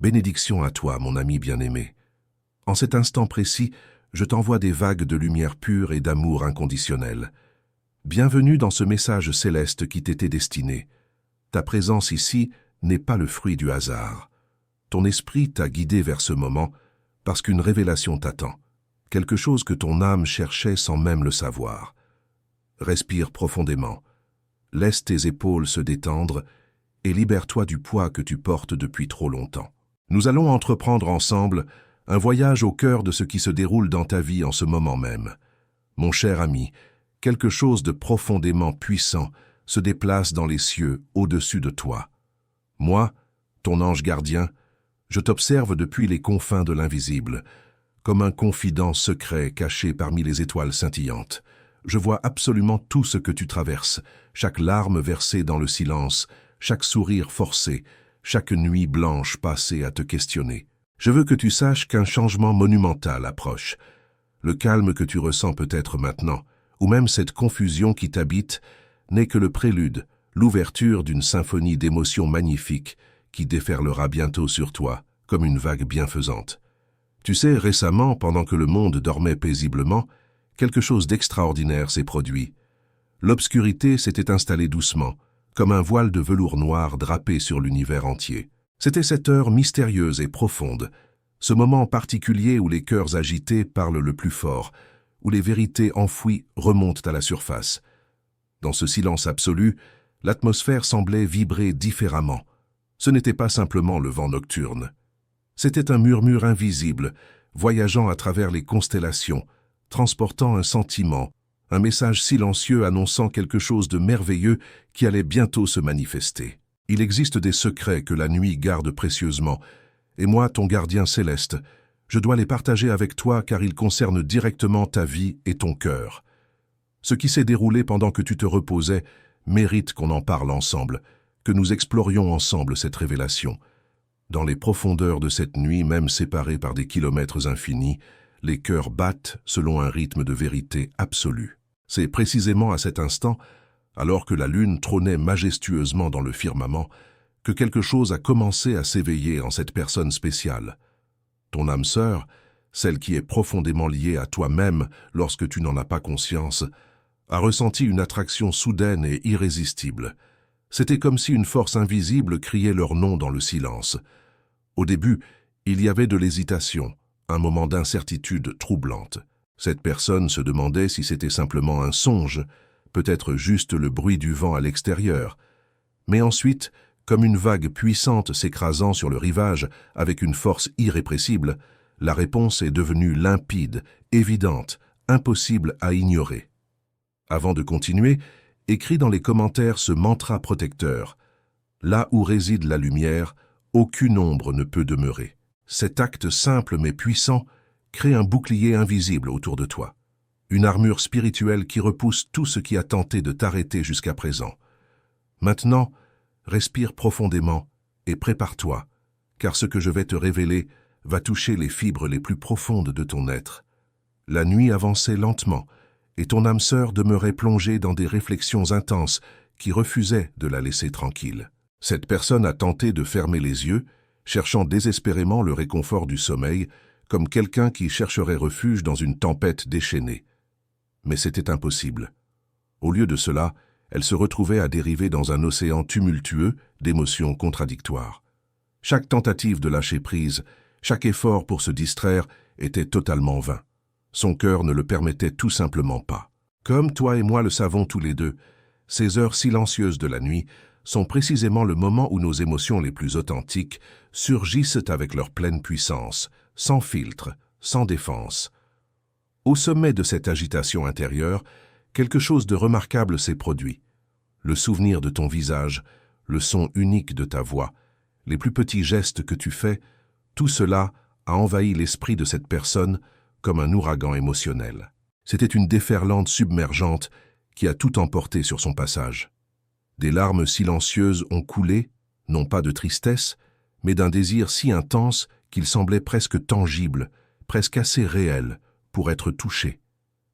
Bénédiction à toi, mon ami bien-aimé. En cet instant précis, je t'envoie des vagues de lumière pure et d'amour inconditionnel. Bienvenue dans ce message céleste qui t'était destiné. Ta présence ici n'est pas le fruit du hasard. Ton esprit t'a guidé vers ce moment parce qu'une révélation t'attend, quelque chose que ton âme cherchait sans même le savoir. Respire profondément, laisse tes épaules se détendre et libère-toi du poids que tu portes depuis trop longtemps. Nous allons entreprendre ensemble un voyage au cœur de ce qui se déroule dans ta vie en ce moment même. Mon cher ami, quelque chose de profondément puissant se déplace dans les cieux au-dessus de toi. Moi, ton ange gardien, je t'observe depuis les confins de l'invisible, comme un confident secret caché parmi les étoiles scintillantes. Je vois absolument tout ce que tu traverses, chaque larme versée dans le silence, chaque sourire forcé, chaque nuit blanche passée à te questionner. Je veux que tu saches qu'un changement monumental approche. Le calme que tu ressens peut-être maintenant, ou même cette confusion qui t'habite, n'est que le prélude, l'ouverture d'une symphonie d'émotions magnifiques qui déferlera bientôt sur toi, comme une vague bienfaisante. Tu sais, récemment, pendant que le monde dormait paisiblement, quelque chose d'extraordinaire s'est produit. L'obscurité s'était installée doucement, comme un voile de velours noir drapé sur l'univers entier. C'était cette heure mystérieuse et profonde, ce moment particulier où les cœurs agités parlent le plus fort, où les vérités enfouies remontent à la surface. Dans ce silence absolu, l'atmosphère semblait vibrer différemment. Ce n'était pas simplement le vent nocturne. C'était un murmure invisible, voyageant à travers les constellations, transportant un sentiment, un message silencieux annonçant quelque chose de merveilleux qui allait bientôt se manifester. Il existe des secrets que la nuit garde précieusement, et moi, ton gardien céleste, je dois les partager avec toi car ils concernent directement ta vie et ton cœur. Ce qui s'est déroulé pendant que tu te reposais mérite qu'on en parle ensemble, que nous explorions ensemble cette révélation. Dans les profondeurs de cette nuit, même séparés par des kilomètres infinis, les cœurs battent selon un rythme de vérité absolue. C'est précisément à cet instant, alors que la lune trônait majestueusement dans le firmament, que quelque chose a commencé à s'éveiller en cette personne spéciale. Ton âme sœur, celle qui est profondément liée à toi-même lorsque tu n'en as pas conscience, a ressenti une attraction soudaine et irrésistible. C'était comme si une force invisible criait leur nom dans le silence. Au début, il y avait de l'hésitation, un moment d'incertitude troublante. Cette personne se demandait si c'était simplement un songe, peut-être juste le bruit du vent à l'extérieur. Mais ensuite, comme une vague puissante s'écrasant sur le rivage avec une force irrépressible, la réponse est devenue limpide, évidente, impossible à ignorer. Avant de continuer, écris dans les commentaires ce mantra protecteur. Là où réside la lumière, aucune ombre ne peut demeurer. Cet acte simple mais puissant crée un bouclier invisible autour de toi. Une armure spirituelle qui repousse tout ce qui a tenté de t'arrêter jusqu'à présent. Maintenant, respire profondément et prépare-toi, car ce que je vais te révéler va toucher les fibres les plus profondes de ton être. La nuit avançait lentement, et ton âme sœur demeurait plongée dans des réflexions intenses qui refusaient de la laisser tranquille. Cette personne a tenté de fermer les yeux, cherchant désespérément le réconfort du sommeil, comme quelqu'un qui chercherait refuge dans une tempête déchaînée. Mais c'était impossible. Au lieu de cela, elle se retrouvait à dériver dans un océan tumultueux d'émotions contradictoires. Chaque tentative de lâcher prise, chaque effort pour se distraire était totalement vain. Son cœur ne le permettait tout simplement pas. Comme toi et moi le savons tous les deux, ces heures silencieuses de la nuit sont précisément le moment où nos émotions les plus authentiques surgissent avec leur pleine puissance, sans filtre, sans défense. Au sommet de cette agitation intérieure, quelque chose de remarquable s'est produit. Le souvenir de ton visage, le son unique de ta voix, les plus petits gestes que tu fais, tout cela a envahi l'esprit de cette personne comme un ouragan émotionnel. C'était une déferlante submergente qui a tout emporté sur son passage. Des larmes silencieuses ont coulé, non pas de tristesse, mais d'un désir si intense qu'il semblait presque tangible, presque assez réel pour être touché.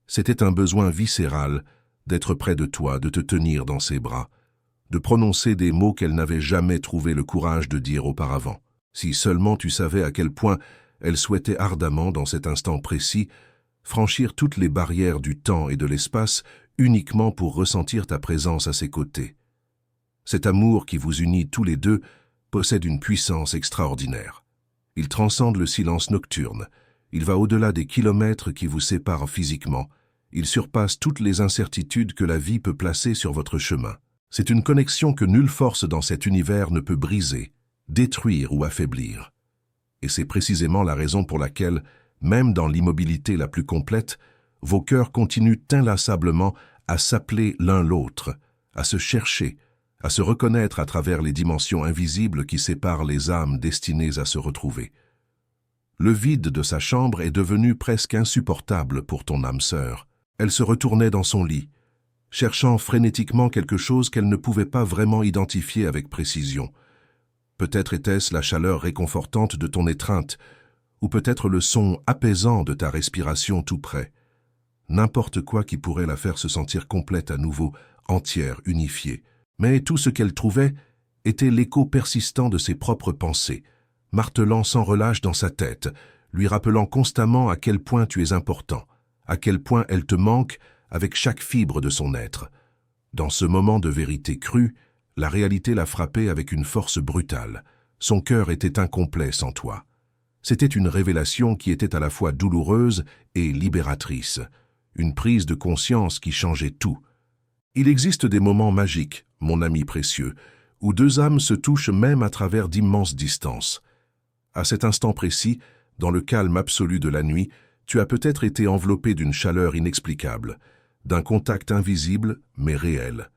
C'était un besoin viscéral d'être près de toi, de te tenir dans ses bras, de prononcer des mots qu'elle n'avait jamais trouvé le courage de dire auparavant. Si seulement tu savais à quel point elle souhaitait ardemment, dans cet instant précis, franchir toutes les barrières du temps et de l'espace uniquement pour ressentir ta présence à ses côtés. Cet amour qui vous unit tous les deux possède une puissance extraordinaire. Il transcende le silence nocturne, il va au-delà des kilomètres qui vous séparent physiquement, il surpasse toutes les incertitudes que la vie peut placer sur votre chemin. C'est une connexion que nulle force dans cet univers ne peut briser, détruire ou affaiblir. Et c'est précisément la raison pour laquelle, même dans l'immobilité la plus complète, vos cœurs continuent inlassablement à s'appeler l'un l'autre, à se chercher, à se reconnaître à travers les dimensions invisibles qui séparent les âmes destinées à se retrouver. Le vide de sa chambre est devenu presque insupportable pour ton âme sœur. Elle se retournait dans son lit, cherchant frénétiquement quelque chose qu'elle ne pouvait pas vraiment identifier avec précision. Peut-être était-ce la chaleur réconfortante de ton étreinte, ou peut-être le son apaisant de ta respiration tout près. N'importe quoi qui pourrait la faire se sentir complète à nouveau, entière, unifiée. Mais tout ce qu'elle trouvait était l'écho persistant de ses propres pensées, martelant sans relâche dans sa tête, lui rappelant constamment à quel point tu es important, à quel point elle te manque avec chaque fibre de son être. Dans ce moment de vérité crue, la réalité l'a frappée avec une force brutale. Son cœur était incomplet sans toi. C'était une révélation qui était à la fois douloureuse et libératrice, une prise de conscience qui changeait tout. Il existe des moments magiques, mon ami précieux, où deux âmes se touchent même à travers d'immenses distances. À cet instant précis, dans le calme absolu de la nuit, tu as peut-être été enveloppé d'une chaleur inexplicable, d'un contact invisible mais réel.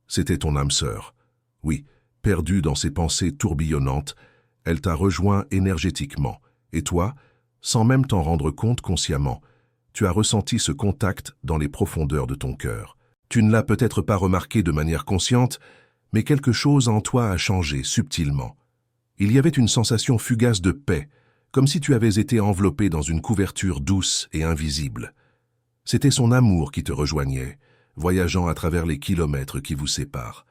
C'était ton âme sœur. Oui, perdue dans ses pensées tourbillonnantes, elle t'a rejoint énergétiquement, et toi, sans même t'en rendre compte consciemment, tu as ressenti ce contact dans les profondeurs de ton cœur. Tu ne l'as peut-être pas remarqué de manière consciente, mais quelque chose en toi a changé subtilement. Il y avait une sensation fugace de paix, comme si tu avais été enveloppé dans une couverture douce et invisible. C'était son amour qui te rejoignait, voyageant à travers les kilomètres qui vous séparent.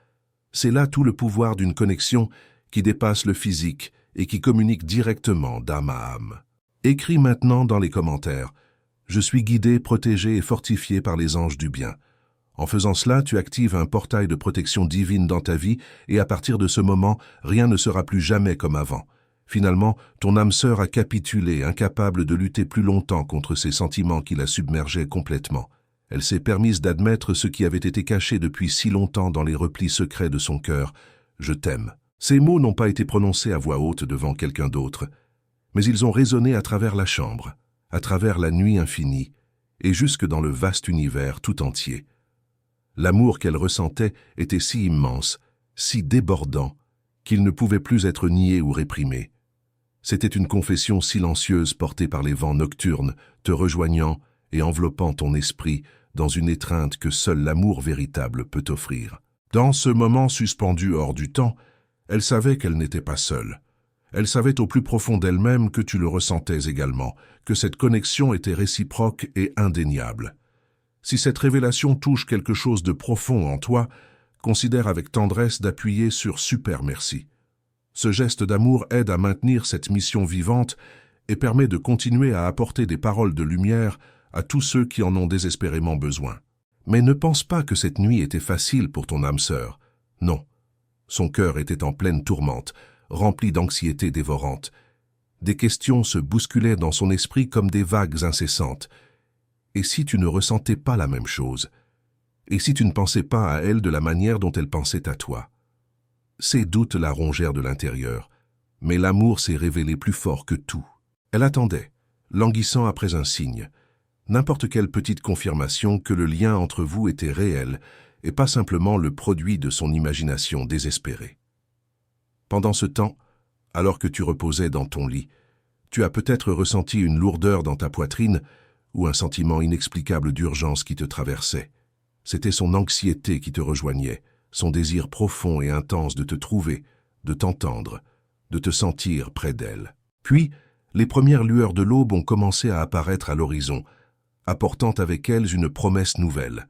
C'est là tout le pouvoir d'une connexion qui dépasse le physique et qui communique directement d'âme à âme. Écris maintenant dans les commentaires « Je suis guidé, protégé et fortifié par les anges du bien ». En faisant cela, tu actives un portail de protection divine dans ta vie et à partir de ce moment, rien ne sera plus jamais comme avant. Finalement, ton âme sœur a capitulé, incapable de lutter plus longtemps contre ces sentiments qui la submergeaient complètement. Elle s'est permise d'admettre ce qui avait été caché depuis si longtemps dans les replis secrets de son cœur. « Je t'aime ». Ces mots n'ont pas été prononcés à voix haute devant quelqu'un d'autre, mais ils ont résonné à travers la chambre, à travers la nuit infinie, et jusque dans le vaste univers tout entier. L'amour qu'elle ressentait était si immense, si débordant, qu'il ne pouvait plus être nié ou réprimé. C'était une confession silencieuse portée par les vents nocturnes, te rejoignant et enveloppant ton esprit dans une étreinte que seul l'amour véritable peut offrir. Dans ce moment suspendu hors du temps, elle savait qu'elle n'était pas seule. Elle savait au plus profond d'elle-même que tu le ressentais également, que cette connexion était réciproque et indéniable. Si cette révélation touche quelque chose de profond en toi, considère avec tendresse d'appuyer sur « Super merci ». Ce geste d'amour aide à maintenir cette mission vivante et permet de continuer à apporter des paroles de lumière à tous ceux qui en ont désespérément besoin. Mais ne pense pas que cette nuit était facile pour ton âme sœur. Non. Son cœur était en pleine tourmente, rempli d'anxiété dévorante. Des questions se bousculaient dans son esprit comme des vagues incessantes. Et si tu ne ressentais pas la même chose? Et si tu ne pensais pas à elle de la manière dont elle pensait à toi? Ces doutes la rongèrent de l'intérieur, mais l'amour s'est révélé plus fort que tout. Elle attendait, languissant après un signe, n'importe quelle petite confirmation que le lien entre vous était réel et pas simplement le produit de son imagination désespérée. Pendant ce temps, alors que tu reposais dans ton lit, tu as peut-être ressenti une lourdeur dans ta poitrine ou un sentiment inexplicable d'urgence qui te traversait. C'était son anxiété qui te rejoignait, son désir profond et intense de te trouver, de t'entendre, de te sentir près d'elle. Puis, les premières lueurs de l'aube ont commencé à apparaître à l'horizon, apportant avec elles une promesse nouvelle.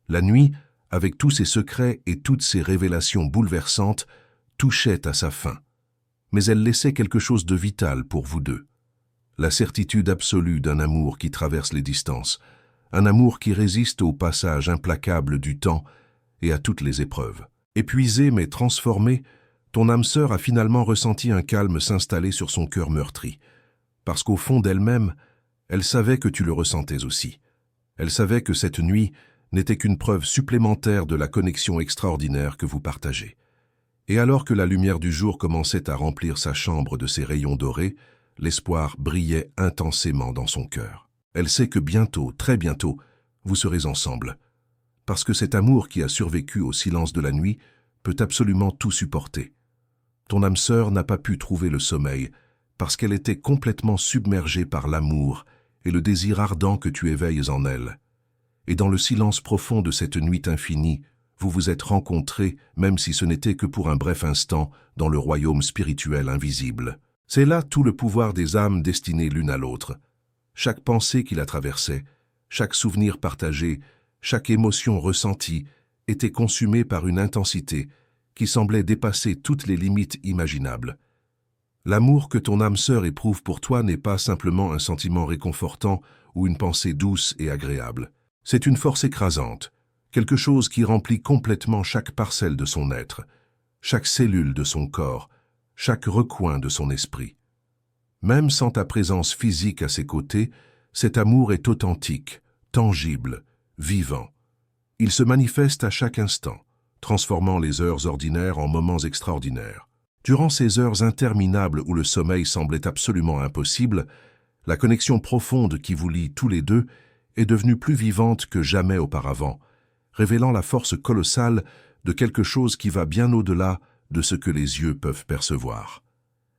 La nuit, avec tous ses secrets et toutes ses révélations bouleversantes, touchait à sa fin. mais elle laissait quelque chose de vital pour vous deux. La certitude absolue d'un amour qui traverse les distances, un amour qui résiste au passage implacable du temps et à toutes les épreuves. Épuisée mais transformée, ton âme sœur a finalement ressenti un calme s'installer sur son cœur meurtri, parce qu'au fond d'elle-même, elle savait que tu le ressentais aussi. Elle savait que cette nuit n'était qu'une preuve supplémentaire de la connexion extraordinaire que vous partagez. Et alors que la lumière du jour commençait à remplir sa chambre de ses rayons dorés, l'espoir brillait intensément dans son cœur. Elle sait que bientôt, très bientôt, vous serez ensemble. Parce que cet amour qui a survécu au silence de la nuit peut absolument tout supporter. Ton âme sœur n'a pas pu trouver le sommeil parce qu'elle était complètement submergée par l'amour et le désir ardent que tu éveilles en elle. Et dans le silence profond de cette nuit infinie, vous vous êtes rencontrés, même si ce n'était que pour un bref instant, dans le royaume spirituel invisible. C'est là tout le pouvoir des âmes destinées l'une à l'autre. Chaque pensée qui la traversait, chaque souvenir partagé, chaque émotion ressentie était consumée par une intensité qui semblait dépasser toutes les limites imaginables. L'amour que ton âme sœur éprouve pour toi n'est pas simplement un sentiment réconfortant ou une pensée douce et agréable. C'est une force écrasante, quelque chose qui remplit complètement chaque parcelle de son être, chaque cellule de son corps, chaque recoin de son esprit. Même sans ta présence physique à ses côtés, cet amour est authentique, tangible, vivant. Il se manifeste à chaque instant, transformant les heures ordinaires en moments extraordinaires. Durant ces heures interminables où le sommeil semblait absolument impossible, la connexion profonde qui vous lie tous les deux est devenue plus vivante que jamais auparavant, révélant la force colossale de quelque chose qui va bien au-delà de ce que les yeux peuvent percevoir.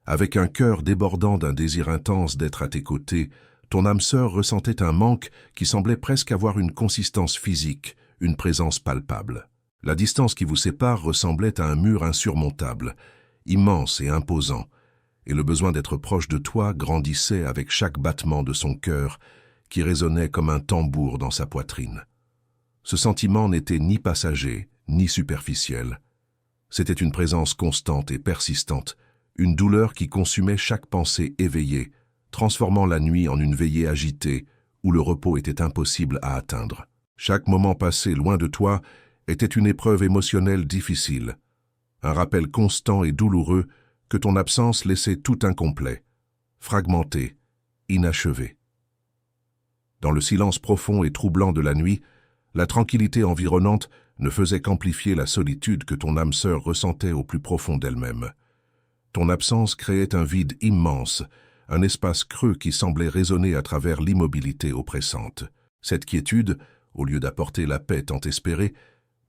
Avec un cœur débordant d'un désir intense d'être à tes côtés, ton âme sœur ressentait un manque qui semblait presque avoir une consistance physique, une présence palpable. La distance qui vous sépare ressemblait à un mur insurmontable, immense et imposant, et le besoin d'être proche de toi grandissait avec chaque battement de son cœur, qui résonnait comme un tambour dans sa poitrine. Ce sentiment n'était ni passager, ni superficiel. C'était une présence constante et persistante, une douleur qui consumait chaque pensée éveillée, transformant la nuit en une veillée agitée où le repos était impossible à atteindre. Chaque moment passé loin de toi était une épreuve émotionnelle difficile, un rappel constant et douloureux que ton absence laissait tout incomplet, fragmenté, inachevé. Dans le silence profond et troublant de la nuit, la tranquillité environnante ne faisait qu'amplifier la solitude que ton âme sœur ressentait au plus profond d'elle-même. Ton absence créait un vide immense, un espace creux qui semblait résonner à travers l'immobilité oppressante. Cette quiétude, au lieu d'apporter la paix tant espérée,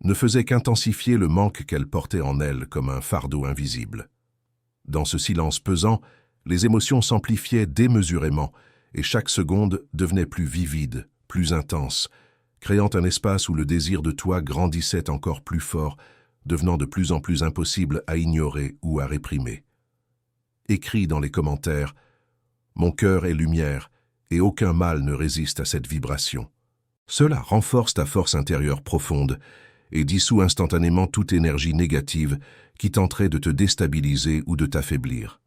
ne faisait qu'intensifier le manque qu'elle portait en elle comme un fardeau invisible. Dans ce silence pesant, les émotions s'amplifiaient démesurément et chaque seconde devenait plus vivide, plus intense, créant un espace où le désir de toi grandissait encore plus fort, devenant de plus en plus impossible à ignorer ou à réprimer. Écris dans les commentaires « Mon cœur est lumière et aucun mal ne résiste à cette vibration ». Cela renforce ta force intérieure profonde et dissout instantanément toute énergie négative qui tenterait de te déstabiliser ou de t'affaiblir.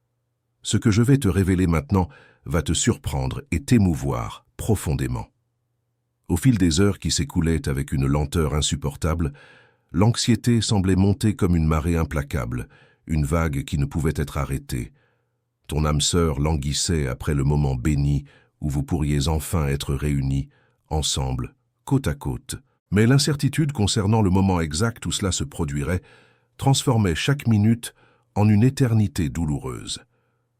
Ce que je vais te révéler maintenant va te surprendre et t'émouvoir profondément. Au fil des heures qui s'écoulaient avec une lenteur insupportable, l'anxiété semblait monter comme une marée implacable, une vague qui ne pouvait être arrêtée. Ton âme sœur languissait après le moment béni où vous pourriez enfin être réunis, ensemble, côte à côte. Mais l'incertitude concernant le moment exact où cela se produirait transformait chaque minute en une éternité douloureuse.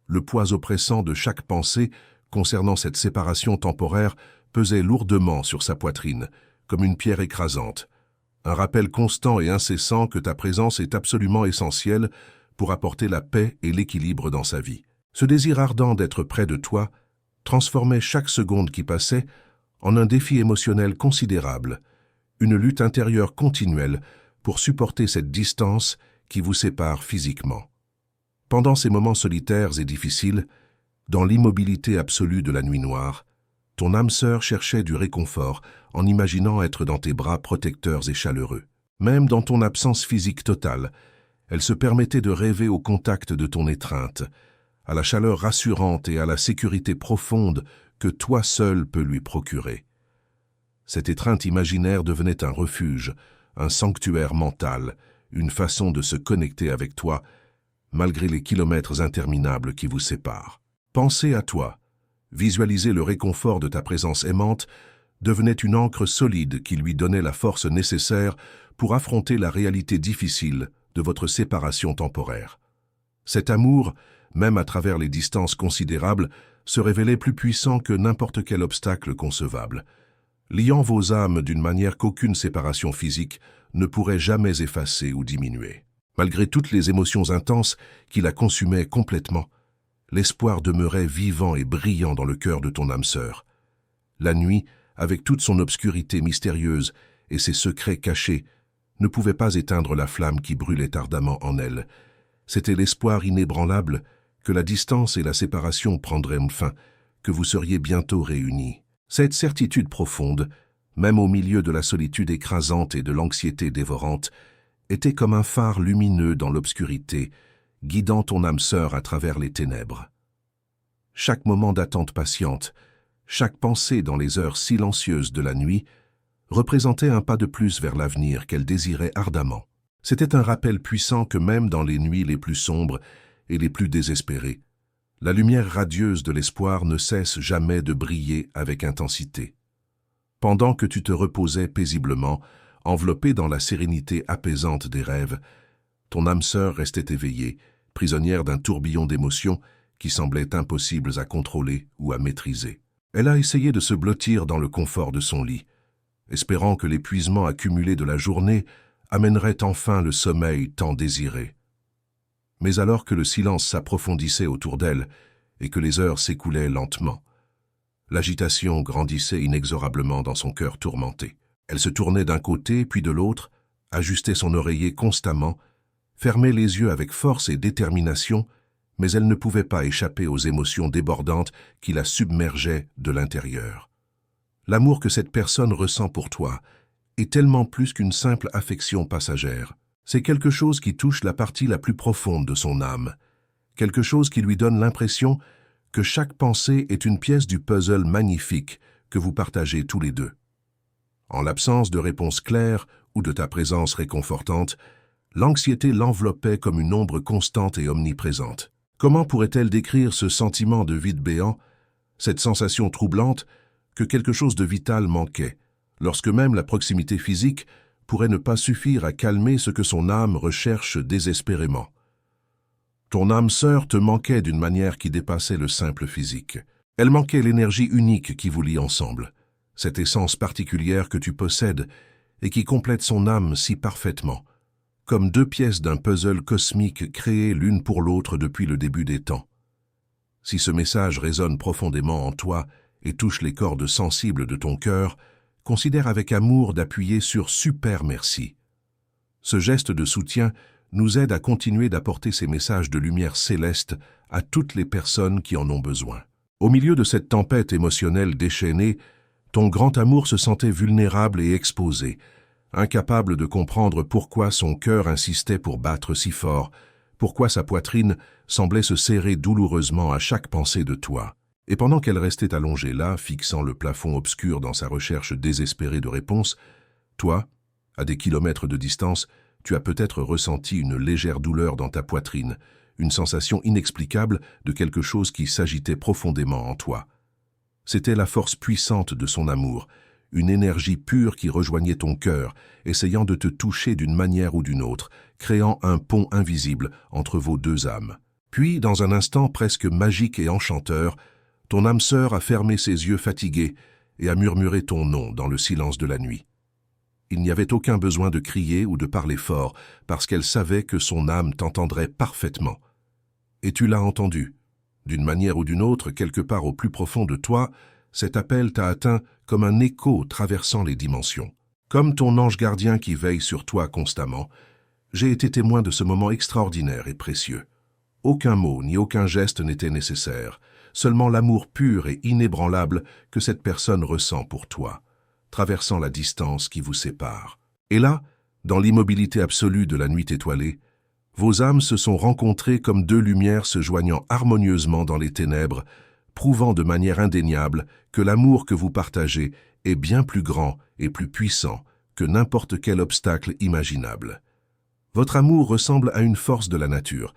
Le poids oppressant de chaque pensée concernant cette séparation temporaire pesait lourdement sur sa poitrine, comme une pierre écrasante. Un rappel constant et incessant que ta présence est absolument essentielle pour apporter la paix et l'équilibre dans sa vie. Ce désir ardent d'être près de toi transformait chaque seconde qui passait en un défi émotionnel considérable, une lutte intérieure continuelle pour supporter cette distance qui vous sépare physiquement. Pendant ces moments solitaires et difficiles, dans l'immobilité absolue de la nuit noire, ton âme sœur cherchait du réconfort en imaginant être dans tes bras protecteurs et chaleureux. Même dans ton absence physique totale, Elle se permettait de rêver au contact de ton étreinte, à la chaleur rassurante et à la sécurité profonde que toi seul peux lui procurer. Cette étreinte imaginaire devenait un refuge, un sanctuaire mental, une façon de se connecter avec toi, malgré les kilomètres interminables qui vous séparent. Penser à toi, visualiser le réconfort de ta présence aimante, devenait une ancre solide qui lui donnait la force nécessaire pour affronter la réalité difficile de votre séparation temporaire. Cet amour, même à travers les distances considérables, se révélait plus puissant que n'importe quel obstacle concevable, liant vos âmes d'une manière qu'aucune séparation physique ne pourrait jamais effacer ou diminuer. Malgré toutes les émotions intenses qui la consumaient complètement, l'espoir demeurait vivant et brillant dans le cœur de ton âme sœur. La nuit, avec toute son obscurité mystérieuse et ses secrets cachés, ne pouvait pas éteindre la flamme qui brûlait ardemment en elle. C'était l'espoir inébranlable que la distance et la séparation prendraient fin, que vous seriez bientôt réunis. Cette certitude profonde, même au milieu de la solitude écrasante et de l'anxiété dévorante, était comme un phare lumineux dans l'obscurité, guidant ton âme sœur à travers les ténèbres. Chaque moment d'attente patiente, chaque pensée dans les heures silencieuses de la nuit, représentait un pas de plus vers l'avenir qu'elle désirait ardemment. C'était un rappel puissant que même dans les nuits les plus sombres et les plus désespérées, la lumière radieuse de l'espoir ne cesse jamais de briller avec intensité. Pendant que tu te reposais paisiblement, enveloppé dans la sérénité apaisante des rêves, ton âme sœur restait éveillée, prisonnière d'un tourbillon d'émotions qui semblaient impossibles à contrôler ou à maîtriser. Elle a essayé de se blottir dans le confort de son lit, espérant que l'épuisement accumulé de la journée amènerait enfin le sommeil tant désiré. Mais alors que le silence s'approfondissait autour d'elle et que les heures s'écoulaient lentement, l'agitation grandissait inexorablement dans son cœur tourmenté. Elle se tournait d'un côté puis de l'autre, ajustait son oreiller constamment, fermait les yeux avec force et détermination, mais elle ne pouvait pas échapper aux émotions débordantes qui la submergeaient de l'intérieur. L'amour que cette personne ressent pour toi est tellement plus qu'une simple affection passagère. C'est quelque chose qui touche la partie la plus profonde de son âme, quelque chose qui lui donne l'impression que chaque pensée est une pièce du puzzle magnifique que vous partagez tous les deux. En l'absence de réponse claire ou de ta présence réconfortante, l'anxiété l'enveloppait comme une ombre constante et omniprésente. Comment pourrait-elle décrire ce sentiment de vide béant, cette sensation troublante que quelque chose de vital manquait, lorsque même la proximité physique pourrait ne pas suffire à calmer ce que son âme recherche désespérément? Ton âme sœur te manquait d'une manière qui dépassait le simple physique. Elle manquait l'énergie unique qui vous lie ensemble, cette essence particulière que tu possèdes et qui complète son âme si parfaitement, comme deux pièces d'un puzzle cosmique créées l'une pour l'autre depuis le début des temps. Si ce message résonne profondément en toi et touche les cordes sensibles de ton cœur, considère avec amour d'appuyer sur « Super merci ». Ce geste de soutien nous aide à continuer d'apporter ces messages de lumière céleste à toutes les personnes qui en ont besoin. Au milieu de cette tempête émotionnelle déchaînée, ton grand amour se sentait vulnérable et exposé, incapable de comprendre pourquoi son cœur insistait pour battre si fort, pourquoi sa poitrine semblait se serrer douloureusement à chaque pensée de toi. Et pendant qu'elle restait allongée là, fixant le plafond obscur dans sa recherche désespérée de réponse, toi, à des kilomètres de distance, tu as peut-être ressenti une légère douleur dans ta poitrine, une sensation inexplicable de quelque chose qui s'agitait profondément en toi. C'était la force puissante de son amour, une énergie pure qui rejoignait ton cœur, essayant de te toucher d'une manière ou d'une autre, créant un pont invisible entre vos deux âmes. Puis, dans un instant presque magique et enchanteur, ton âme sœur a fermé ses yeux fatigués et a murmuré ton nom dans le silence de la nuit. Il n'y avait aucun besoin de crier ou de parler fort, parce qu'elle savait que son âme t'entendrait parfaitement. Et tu l'as entendu. D'une manière ou d'une autre, quelque part au plus profond de toi, cet appel t'a atteint comme un écho traversant les dimensions. Comme ton ange gardien qui veille sur toi constamment, j'ai été témoin de ce moment extraordinaire et précieux. Aucun mot ni aucun geste n'était nécessaire, seulement l'amour pur et inébranlable que cette personne ressent pour toi, traversant la distance qui vous sépare. Et là, dans l'immobilité absolue de la nuit étoilée, Vos âmes se sont rencontrées comme deux lumières se joignant harmonieusement dans les ténèbres, prouvant de manière indéniable que l'amour que vous partagez est bien plus grand et plus puissant que n'importe quel obstacle imaginable. Votre amour ressemble à une force de la nature,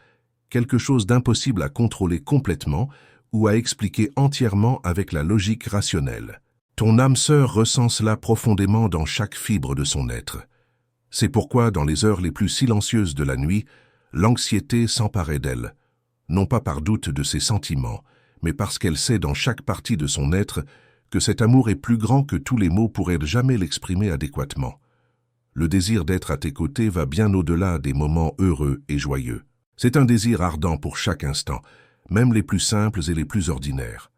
quelque chose d'impossible à contrôler complètement ou à expliquer entièrement avec la logique rationnelle. Ton âme sœur ressent cela profondément dans chaque fibre de son être. C'est pourquoi, dans les heures les plus silencieuses de la nuit, l'anxiété s'emparait d'elle, non pas par doute de ses sentiments, mais parce qu'elle sait dans chaque partie de son être que cet amour est plus grand que tous les mots pourraient jamais l'exprimer adéquatement. Le désir d'être à tes côtés va bien au-delà des moments heureux et joyeux. C'est un désir ardent pour chaque instant, même les plus simples et les plus ordinaires.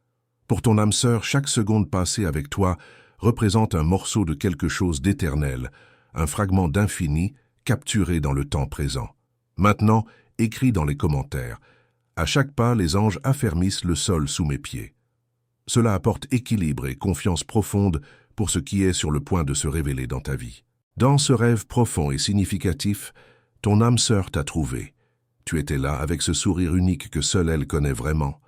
Pour ton âme sœur, chaque seconde passée avec toi représente un morceau de quelque chose d'éternel, un fragment d'infini capturé dans le temps présent. Maintenant, écris dans les commentaires. À chaque pas, les anges affermissent le sol sous mes pieds. Cela apporte équilibre et confiance profonde pour ce qui est sur le point de se révéler dans ta vie. Dans ce rêve profond et significatif, ton âme sœur t'a trouvé. Tu étais là avec ce sourire unique que seule elle connaît vraiment.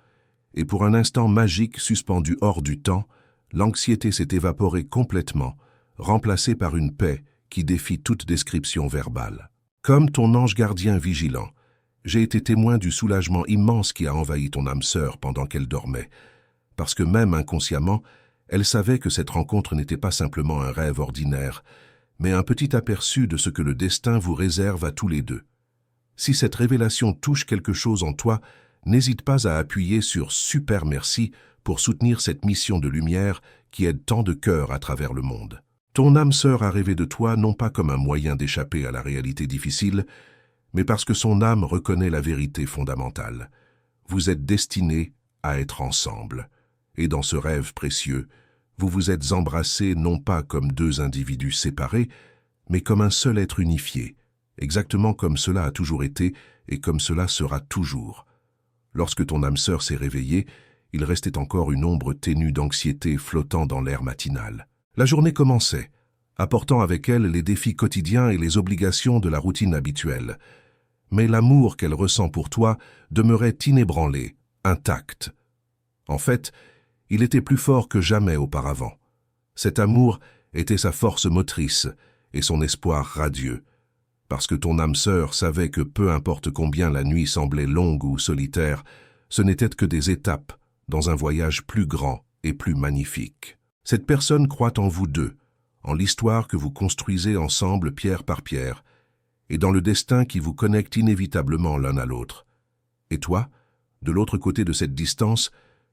Et pour un instant magique suspendu hors du temps, l'anxiété s'est évaporée complètement, remplacée par une paix qui défie toute description verbale. Comme ton ange gardien vigilant, j'ai été témoin du soulagement immense qui a envahi ton âme sœur pendant qu'elle dormait, parce que même inconsciemment, elle savait que cette rencontre n'était pas simplement un rêve ordinaire, mais un petit aperçu de ce que le destin vous réserve à tous les deux. Si cette révélation touche quelque chose en toi, n'hésite pas à appuyer sur « Super merci » pour soutenir cette mission de lumière qui aide tant de cœurs à travers le monde. Ton âme sœur a rêvé de toi non pas comme un moyen d'échapper à la réalité difficile, mais parce que son âme reconnaît la vérité fondamentale. Vous êtes destinés à être ensemble. Et dans ce rêve précieux, vous vous êtes embrassés non pas comme deux individus séparés, mais comme un seul être unifié, exactement comme cela a toujours été et comme cela sera toujours. Lorsque ton âme sœur s'est réveillée, il restait encore une ombre ténue d'anxiété flottant dans l'air matinal. La journée commençait, apportant avec elle les défis quotidiens et les obligations de la routine habituelle. Mais l'amour qu'elle ressent pour toi demeurait inébranlé, intact. En fait, il était plus fort que jamais auparavant. Cet amour était sa force motrice et son espoir radieux. Parce que ton âme sœur savait que peu importe combien la nuit semblait longue ou solitaire, ce n'étaient que des étapes dans un voyage plus grand et plus magnifique. Cette personne croit en vous deux, en l'histoire que vous construisez ensemble pierre par pierre, et dans le destin qui vous connecte inévitablement l'un à l'autre. Et toi, de l'autre côté de cette distance,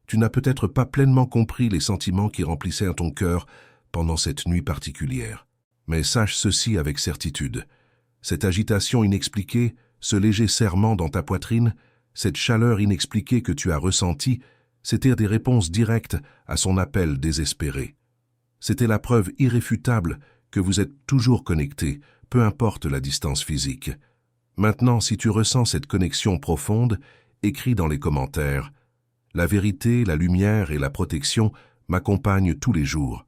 tu n'as peut-être pas pleinement compris les sentiments qui remplissaient ton cœur pendant cette nuit particulière. Mais sache ceci avec certitude. Cette agitation inexpliquée, ce léger serrement dans ta poitrine, cette chaleur inexpliquée que tu as ressentie, c'étaient des réponses directes à son appel désespéré. C'était la preuve irréfutable que vous êtes toujours connectés, peu importe la distance physique. Maintenant, si tu ressens cette connexion profonde, écris dans les commentaires « La vérité, la lumière et la protection m'accompagnent tous les jours ».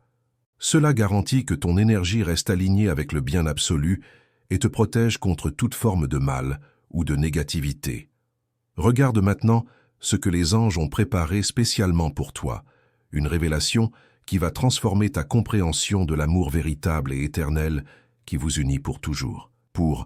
Cela garantit que ton énergie reste alignée avec le bien absolu et te protège contre toute forme de mal ou de négativité. Regarde maintenant ce que les anges ont préparé spécialement pour toi, une révélation qui va transformer ta compréhension de l'amour véritable et éternel qui vous unit pour toujours. Pour